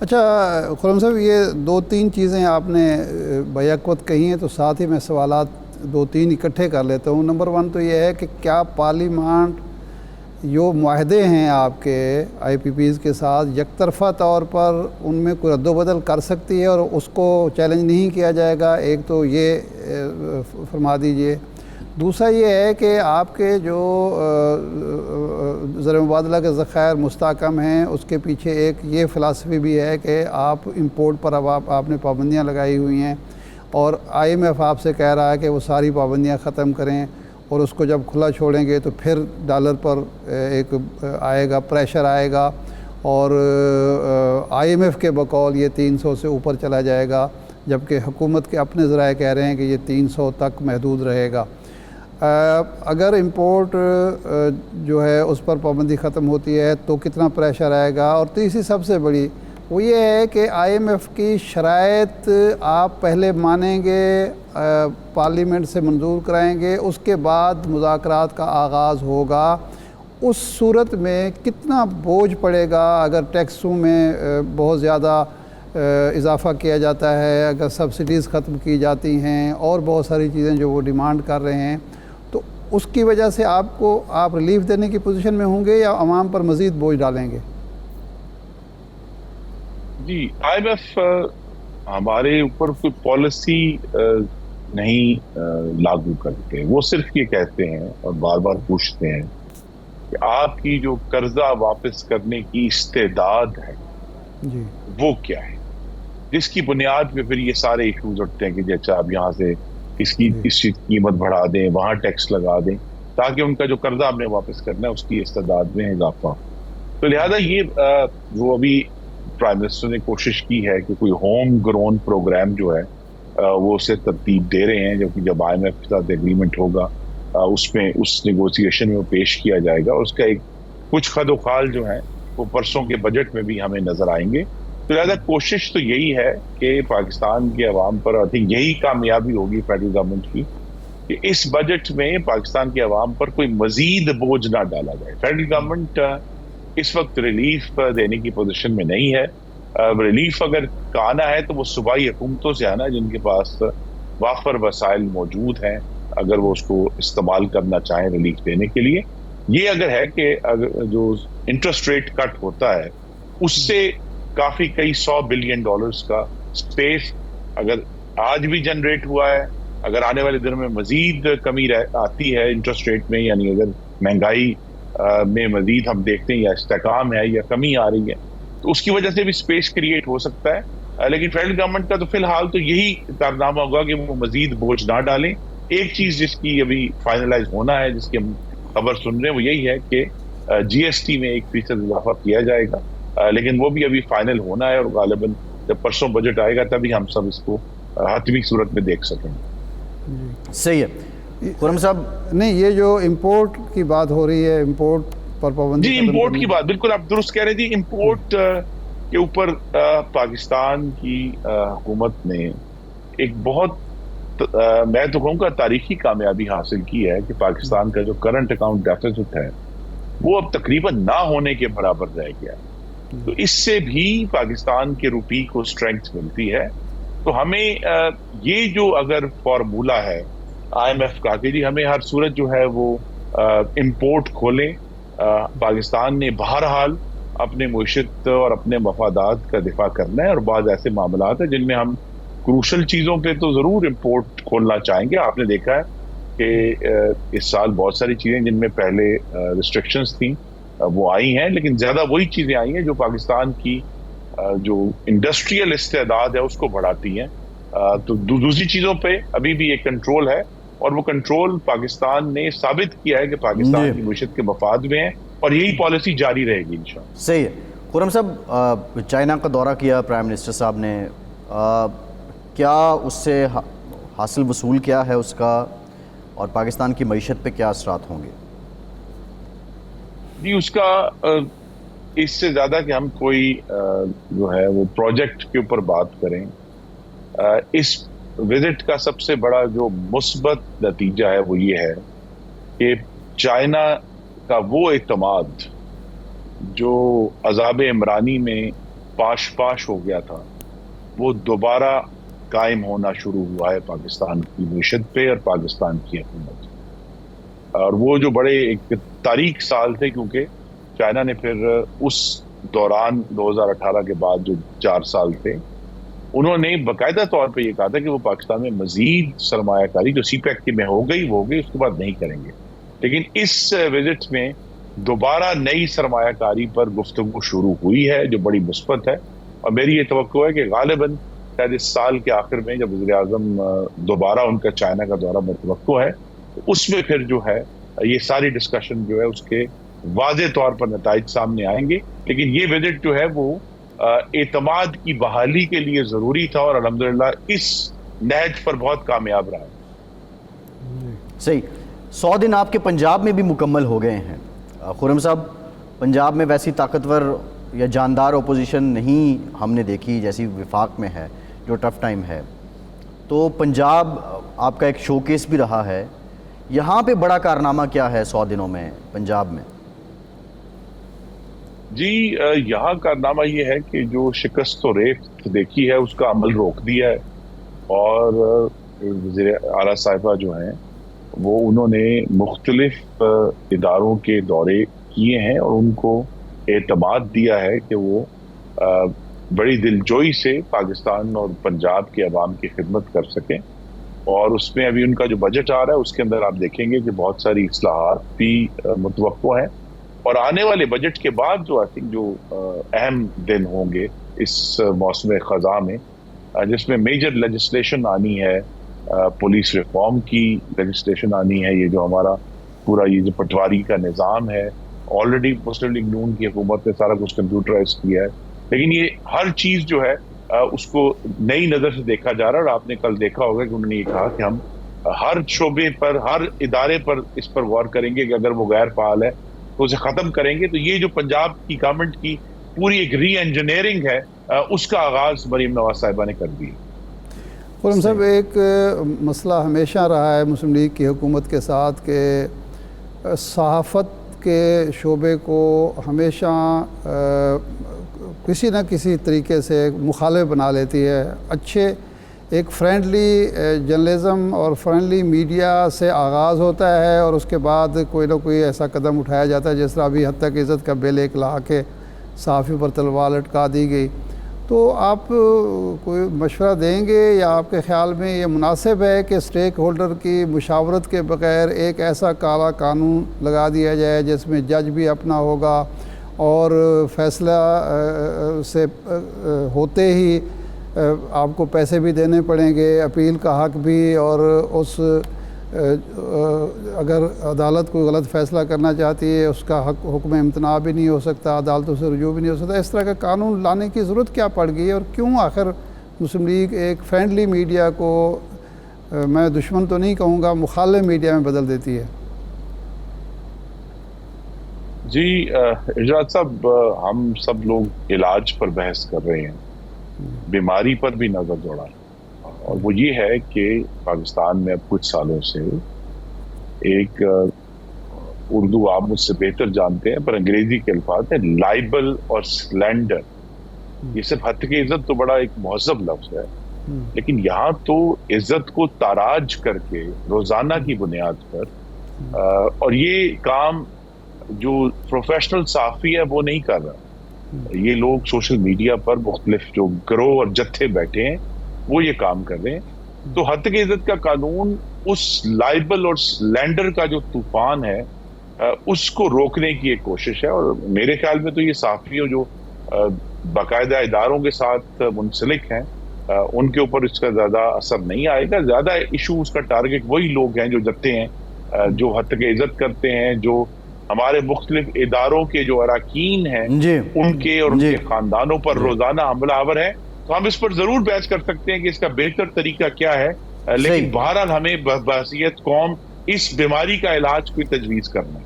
اچھا خرم صاحب، یہ دو تین چیزیں آپ نے بیک وقت کہی ہیں، تو ساتھ ہی میں سوالات دو تین اکٹھے کر لیتا ہوں۔ نمبر ون تو یہ ہے کہ کیا پارلیمانٹ جو معاہدے ہیں آپ کے آئی پی پیز کے ساتھ یک طرفہ طور پر ان میں کوئی رد و بدل کر سکتی ہے اور اس کو چیلنج نہیں کیا جائے گا؟ ایک تو یہ فرما دیجئے۔ دوسرا یہ ہے کہ آپ کے جو زر مبادلہ کے ذخائر مستحکم ہیں، اس کے پیچھے ایک یہ فلسفی بھی ہے کہ آپ امپورٹ پر اب آپ نے پابندیاں لگائی ہوئی ہیں، اور آئی ایم ایف آپ سے کہہ رہا ہے کہ وہ ساری پابندیاں ختم کریں، اور اس کو جب کھلا چھوڑیں گے تو پھر ڈالر پر ایک آئے گا، پریشر آئے گا، اور آئی ایم ایف کے بقول یہ 300 سے اوپر چلا جائے گا، جبکہ حکومت کے اپنے ذرائع کہہ رہے ہیں کہ یہ 300 تک محدود رہے گا۔ اگر امپورٹ جو ہے اس پر پابندی ختم ہوتی ہے تو کتنا پریشر آئے گا؟ اور تیسری سب سے بڑی وہ یہ ہے کہ آئی ایم ایف کی شرائط آپ پہلے مانیں گے، پارلیمنٹ سے منظور کرائیں گے، اس کے بعد مذاکرات کا آغاز ہوگا۔ اس صورت میں کتنا بوجھ پڑے گا اگر ٹیکسوں میں بہت زیادہ اضافہ کیا جاتا ہے، اگر سبسڈیز ختم کی جاتی ہیں، اور بہت ساری چیزیں جو وہ ڈیمانڈ کر رہے ہیں، تو اس کی وجہ سے آپ ریلیف دینے کی پوزیشن میں ہوں گے یا عوام پر مزید بوجھ ڈالیں گے؟ جی، آئی ایم ایف ہمارے اوپر کوئی پالیسی نہیں لاگو کرتے، وہ صرف یہ کہتے ہیں اور بار بار پوچھتے ہیں کہ آپ کی جو قرضہ واپس کرنے کی استعداد ہے جی، وہ کیا ہے، جس کی بنیاد پہ پھر یہ سارے ایشوز اٹھتے ہیں کہ جیسے آپ یہاں سے اس چیز کی قیمت بڑھا دیں، وہاں ٹیکس لگا دیں، تاکہ ان کا جو قرضہ آپ نے واپس کرنا ہے اس کی استعداد میں اضافہ۔ تو لہذا یہ وہ ابھی پرائم منسٹر نے کوشش کی ہے کہ کوئی ہوم گرون پروگرام جو ہے وہ اسے ترتیب دے رہے ہیں، جو کہ جب آئی ایم ایف کے ساتھ ایگریمنٹ ہوگا اس میں اس نیگوسیشن میں پیش کیا جائے گا، اس کا ایک کچھ خد و خال جو ہیں وہ پرسوں کے بجٹ میں بھی ہمیں نظر آئیں گے۔ تو لہٰذا کوشش تو یہی ہے کہ پاکستان کے عوام پر آئی تھنک یہی کامیابی ہوگی فیڈرل گورنمنٹ کی کہ اس بجٹ میں پاکستان کے عوام پر کوئی مزید بوجھ نہ ڈالا جائے۔ فیڈرل گورنمنٹ اس وقت ریلیف دینے کی پوزیشن میں نہیں ہے۔ ریلیف اگر آنا ہے تو وہ صوبائی حکومتوں سے آنا، جن کے پاس وافر وسائل موجود ہیں، اگر وہ اس کو استعمال کرنا چاہیں ریلیف دینے کے لیے۔ یہ اگر ہے کہ جو انٹرسٹ ریٹ کٹ ہوتا ہے اس سے کافی کئی $100 بلین کا سپیس اگر آج بھی جنریٹ ہوا ہے، اگر آنے والے دنوں میں مزید کمی آتی ہے انٹرسٹ ریٹ میں، یعنی اگر مہنگائی میں مزید ہم دیکھتے ہیں یا استحکام ہے یا کمی آ رہی ہے، تو اس کی وجہ سے بھی سپیس کریٹ ہو سکتا ہے۔ لیکن فیڈرل گورنمنٹ کا تو فی الحال تو یہی کارنامہ ہوگا کہ وہ مزید بوجھ نہ ڈالیں۔ ایک چیز جس کی ابھی فائنلائز ہونا ہے، جس کی ہم خبر سن رہے ہیں، وہ یہی ہے کہ جی ایس ٹی میں 1% اضافہ کیا جائے گا، لیکن وہ بھی ابھی فائنل ہونا ہے، اور غالباً جب پرسوں بجٹ آئے گا تبھی ہم سب اس کو حتمی صورت میں دیکھ سکیں گے۔ صحیح ہے خرم صاحب۔ نہیں، یہ جو امپورٹ کی بات ہو رہی ہے، امپورٹ پر پابندی، جی امپورٹ کی بات بالکل آپ درست کہہ رہے تھے۔ امپورٹ کے اوپر پاکستان کی حکومت نے ایک بہت میں تو کہوں گا تاریخی کامیابی حاصل کی ہے کہ پاکستان کا جو کرنٹ اکاؤنٹ ڈیفیسٹ ہے وہ اب تقریباً نہ ہونے کے برابر رہ گیا۔ تو اس سے بھی پاکستان کے روپی کو اسٹرینگتھ ملتی ہے۔ تو ہمیں یہ جو اگر فارمولا ہے آئی ایم ایف کا کہ جی ہمیں ہر صورت جو ہے وہ امپورٹ کھولیں، پاکستان نے بہرحال اپنے معیشت اور اپنے مفادات کا دفاع کرنا ہے، اور بعض ایسے معاملات ہیں جن میں ہم کروشل چیزوں پہ تو ضرور امپورٹ کھولنا چاہیں گے۔ آپ نے دیکھا ہے کہ اس سال بہت ساری چیزیں جن میں پہلے ریسٹرکشنز تھیں وہ آئی ہیں، لیکن زیادہ وہی چیزیں آئی ہیں جو پاکستان کی جو انڈسٹریل استعداد ہے اس کو بڑھاتی ہیں۔ تو دوسری چیزوں پہ ابھی بھی ایک کنٹرول ہے، اور وہ کنٹرول پاکستان نے ثابت کیا ہے کہ پاکستان کی معیشت کے مفاد میں ہے، اور یہی پالیسی جاری رہے گی انشاءاللہ۔ صحیح ہے خرم صاحب، چائنا کا دورہ کیا پرائم منسٹر صاحب نے، کیا اس سے حاصل وصول کیا ہے اس کا، اور پاکستان کی معیشت پہ کیا اثرات ہوں گے؟ جی اس کا اس سے زیادہ کہ ہم کوئی جو ہے وہ پروجیکٹ کے اوپر بات کریں، اس وزٹ کا سب سے بڑا جو مثبت نتیجہ ہے وہ یہ ہے کہ چائنا کا وہ اعتماد جو عذاب عمرانی میں پاش پاش ہو گیا تھا وہ دوبارہ قائم ہونا شروع ہوا ہے پاکستان کی معیشت پہ اور پاکستان کی حکومت. اور وہ جو بڑے ایک تاریک سال تھے، کیونکہ چائنا نے پھر اس دوران 2018 کے بعد جو 4 سال تھے، انہوں نے باقاعدہ طور پہ یہ کہا تھا کہ وہ پاکستان میں مزید سرمایہ کاری جو سی پیک میں ہو گئی وہ ہو گئی، اس کے بعد نہیں کریں گے. لیکن اس وزٹ میں دوبارہ نئی سرمایہ کاری پر گفتگو شروع ہوئی ہے جو بڑی مثبت ہے. اور میری یہ توقع ہے کہ غالباً شاید اس سال کے آخر میں جب وزیر اعظم دوبارہ ان کا چائنا کا دورہ متوقع ہے، اس میں پھر جو ہے یہ ساری ڈسکشن جو ہے اس کے واضح طور پر نتائج سامنے آئیں گے. لیکن یہ وزٹ جو ہے وہ اعتماد کی بحالی کے لیے ضروری تھا، اور الحمدللہ اس نہج پر بہت کامیاب رہا ہے. صحیح. 100 دن آپ کے پنجاب میں بھی مکمل ہو گئے ہیں. خرم صاحب، پنجاب میں ویسی طاقتور یا جاندار اپوزیشن نہیں ہم نے دیکھی جیسی وفاق میں ہے، جو ٹف ٹائم ہے. تو پنجاب آپ کا ایک شو کیس بھی رہا ہے. یہاں پہ بڑا کارنامہ کیا ہے 100 دنوں میں پنجاب میں؟ جی، یہاں کارنامہ یہ ہے کہ جو شکست و ریفت دیکھی ہے اس کا عمل روک دیا ہے، اور وزیر اعلیٰ صاحبہ جو ہیں وہ انہوں نے مختلف اداروں کے دورے کیے ہیں اور ان کو اعتماد دیا ہے کہ وہ بڑی دلجوئی سے پاکستان اور پنجاب کے عوام کی خدمت کر سکیں. اور اس میں ابھی ان کا جو بجٹ آ رہا ہے اس کے اندر آپ دیکھیں گے کہ بہت ساری اصلاحات بھی متوقع ہیں. اور آنے والے بجٹ کے بعد جو جو اہم دن ہوں گے اس موسم خزاں میں، جس میں میجر لیجسلیشن آنی ہے، پولیس ریفارم کی لیجسلیشن آنی ہے. یہ جو ہمارا پورا یہ جو پٹواری کا نظام ہے، آلریڈی مسلم لیگ نون کی حکومت نے سارا کچھ کمپیوٹرائز کیا ہے، لیکن یہ ہر چیز جو ہے اس کو نئی نظر سے دیکھا جا رہا ہے. اور آپ نے کل دیکھا ہوگا کہ انہوں نے یہ کہا کہ ہم ہر شعبے پر، ہر ادارے پر اس پر غور کریں گے کہ اگر وہ غیر فعال ہے تو اسے ختم کریں گے. تو یہ جو پنجاب کی گورنمنٹ کی پوری ایک ری انجینئرنگ ہے، اس کا آغاز مریم نواز صاحبہ نے کر دی. خرم صاحب، ایک مسئلہ ہمیشہ رہا ہے مسلم لیگ کی حکومت کے ساتھ کہ صحافت کے شعبے کو ہمیشہ کسی نہ کسی طریقے سے مخالف بنا لیتی ہے. اچھے ایک فرینڈلی جرنلزم اور فرینڈلی میڈیا سے آغاز ہوتا ہے اور اس کے بعد کوئی نہ کوئی ایسا قدم اٹھایا جاتا ہے، جس طرح ابھی حد تک عزت کا بل ایک لا کے صحافی پر تلوار لٹکا دی گئی. تو آپ کوئی مشورہ دیں گے یا آپ کے خیال میں یہ مناسب ہے کہ اسٹیک ہولڈر کی مشاورت کے بغیر ایک ایسا کالا قانون لگا دیا جائے جس میں جج بھی اپنا ہوگا اور فیصلہ سے ہوتے ہی آپ کو پیسے بھی دینے پڑیں گے، اپیل کا حق بھی، اور اس اگر عدالت کوئی غلط فیصلہ کرنا چاہتی ہے اس کا حکم امتناع بھی نہیں ہو سکتا، عدالتوں سے رجوع بھی نہیں ہو سکتا؟ اس طرح کا قانون لانے کی ضرورت کیا پڑ گئی ہے، اور کیوں آخر مسلم لیگ ایک فرینڈلی میڈیا کو، میں دشمن تو نہیں کہوں گا، مخالف میڈیا میں بدل دیتی ہے؟ جی ارشاد صاحب، ہم سب لوگ علاج پر بحث کر رہے ہیں، بیماری پر بھی نظر دوڑا ہے. اور وہ یہ ہے کہ پاکستان میں اب کچھ سالوں سے ایک اردو آپ مجھ سے بہتر جانتے ہیں پر انگریزی کے الفاظ ہیں لائبل اور سلینڈر. یہ صرف حد کی عزت تو بڑا ایک مہذب لفظ ہے، لیکن یہاں تو عزت کو تاراج کر کے روزانہ کی بنیاد پر، اور یہ کام جو پروفیشنل صحافی ہے وہ نہیں کر رہا. یہ لوگ سوشل میڈیا پر مختلف جو گروہ اور جتھے بیٹھے ہیں وہ یہ کام کر رہے ہیں. تو حد کی عزت کا قانون اس لائبل اور سلینڈر کا جو طوفان ہے اس کو روکنے کی ایک کوشش ہے. اور میرے خیال میں تو یہ صحافیوں جو باقاعدہ اداروں کے ساتھ منسلک ہیں ان کے اوپر اس کا زیادہ اثر نہیں آئے گا. زیادہ ایشو اس کا ٹارگٹ وہی لوگ ہیں جو جتھے ہیں، جو حد کی عزت کرتے ہیں، جو ہمارے مختلف اداروں کے جو اراکین ہیں ان کے اور ان کے خاندانوں پر روزانہ حملہ آور ہے. تو ہم اس پر ضرور بحث کر سکتے ہیں کہ اس کا بہتر طریقہ کیا ہے، لیکن بہرحال ہمیں بحیثیت قوم اس بیماری کا علاج کوئی تجویز کرنا ہے.